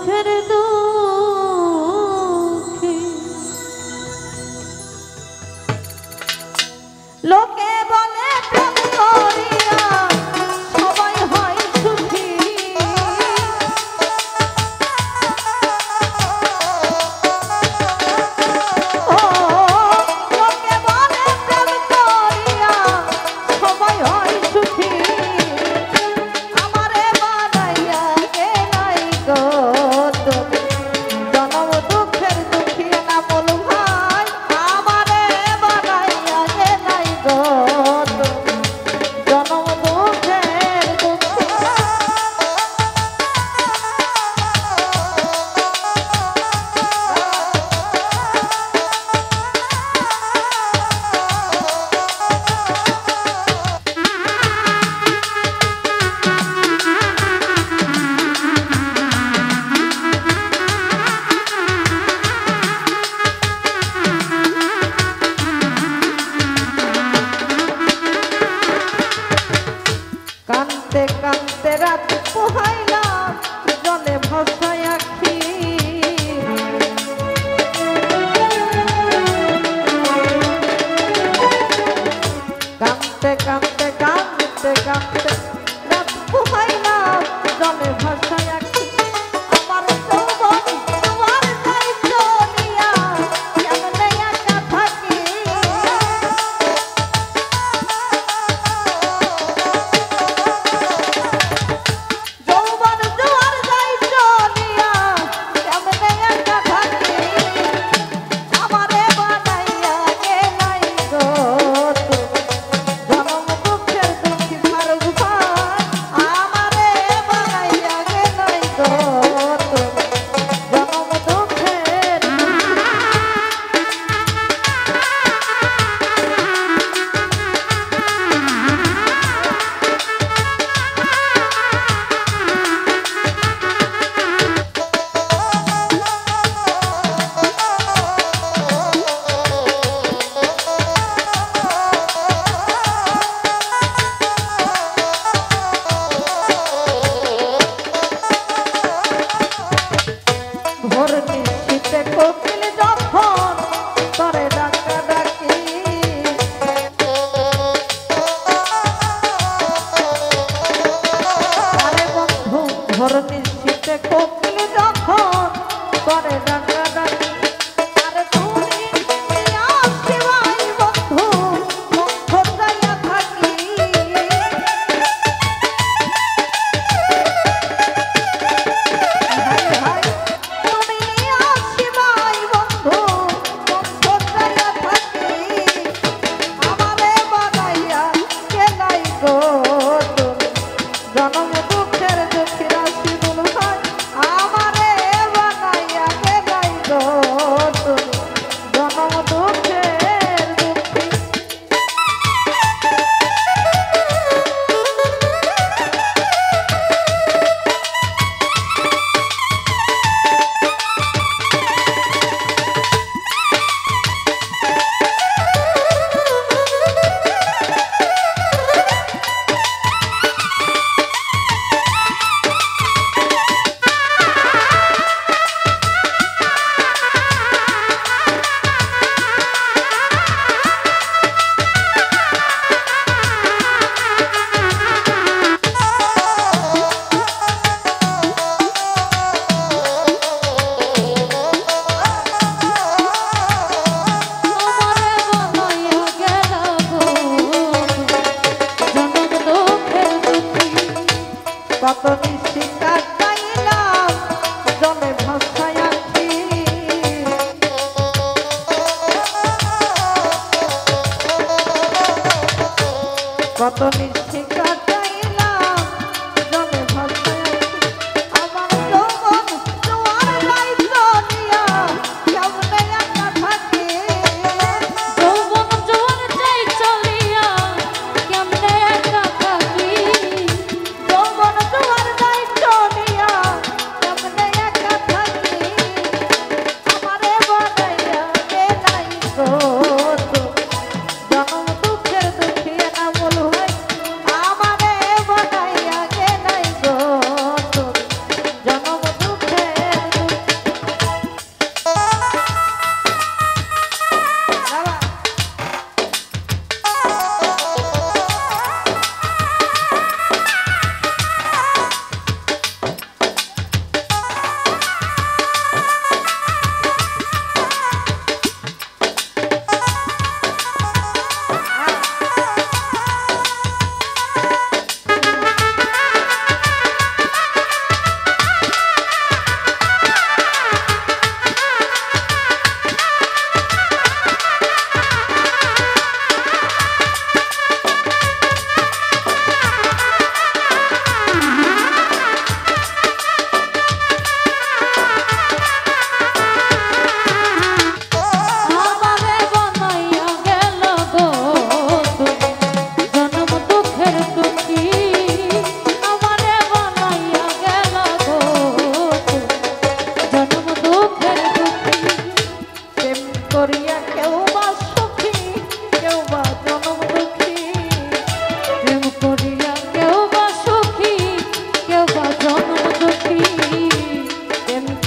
দুঃখের দুঃখী লোকে বলে প্রেম করিয়া সবাই হয় সুখী ও লোকে বলে প্রেম করিয়া সবাই হয় সুখী আমারে বানাইয়া গেলাই গো তুমি জনম দুঃখের দুঃখী না বল ভাই আমারে বানাইয়া গেলাই গো তুমি জনম দুঃখের দুঃখী কান্তে কান্তে রাত পোহাইলাম জলে ভাসায় আখি কান্তে কান্তে কান্তে কান্তে রাত পোহাইলাম জলে ভাসায় আখি আমার যৌবন তোমার যাই চলিয়া কেমনে একা থাকি যৌবন জোয়ার যাই চলিয়া কেমনে একা থাকি আমারে বানাইয়া গেলাই গো তুমি জনম দুঃখের দুঃখী ফারুক ভাই আমারে বানাইয়া গেলাই গো তুমি জনম দুঃখের ভোর নিশীথে কোকিল যখন তরে ডাকা ডাকি আরে বন্ধু ভোর নিশীথে কোকিল যখন তরে ডাকা ডাকি আরে তুমি আসিবাই বন্ধু মুখ যাইয়া থাকি হায় হায় তুমি আসিবাই বন্ধু মুখ যাইয়া থাকি আমারে বানাইয়া গেলাই গো তুমি জনম দুঃখের দুঃখী রাশিদুল ভাই আমারে বানাইয়া গেলাই গো তুমি জনম দুঃখের দুঃখী আমারে বানাইয়া গেলা গো জনম দুঃখের দুঃখী কত নিশি কাটাইলাম জলে ভাসায় আখি কত নিশি কাটাইলাম জলে ভাসায় আখি আমার যৌবন জোয়ার যাই চলিয়া কেমনে একা থাকি যৌবন জোয়ার যাই চলিয়া কেমনে একা থাকি যৌবন জোয়ার যাই চলিয়া কেমনে একা থাকি আমারে বানাইয়া গেলাই গো তুমি জনম দুঃখের দুঃখী না বল ভাই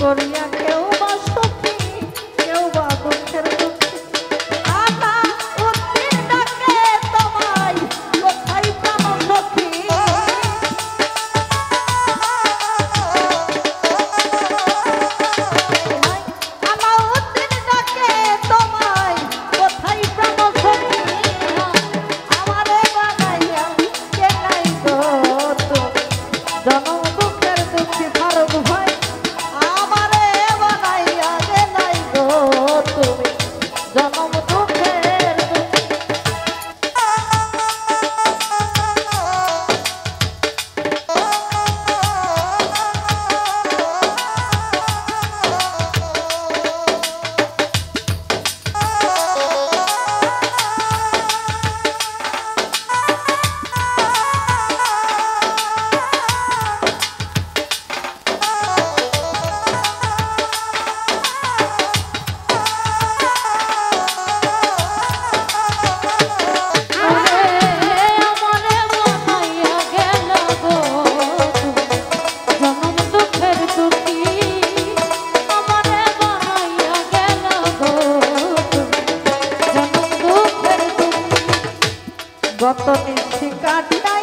করিয়া কেউ বা সুখী কেউ বা দুঃখের দুঃখী আলা উদ্দিন ডাকে তোমায় কোথায় প্রাণ সখী আলা উদ্দিন ডাকে তোমায় কোথায় প্রাণ সখী আমারে বানাইয়া কে নাই গো তুমি জনম দুঃখের দুঃখী ফারুক ভাই আমারে বানাইয়া কে নাই গো তুমি জনম দুঃখের দুঃখী গত নিশি কাটিয়া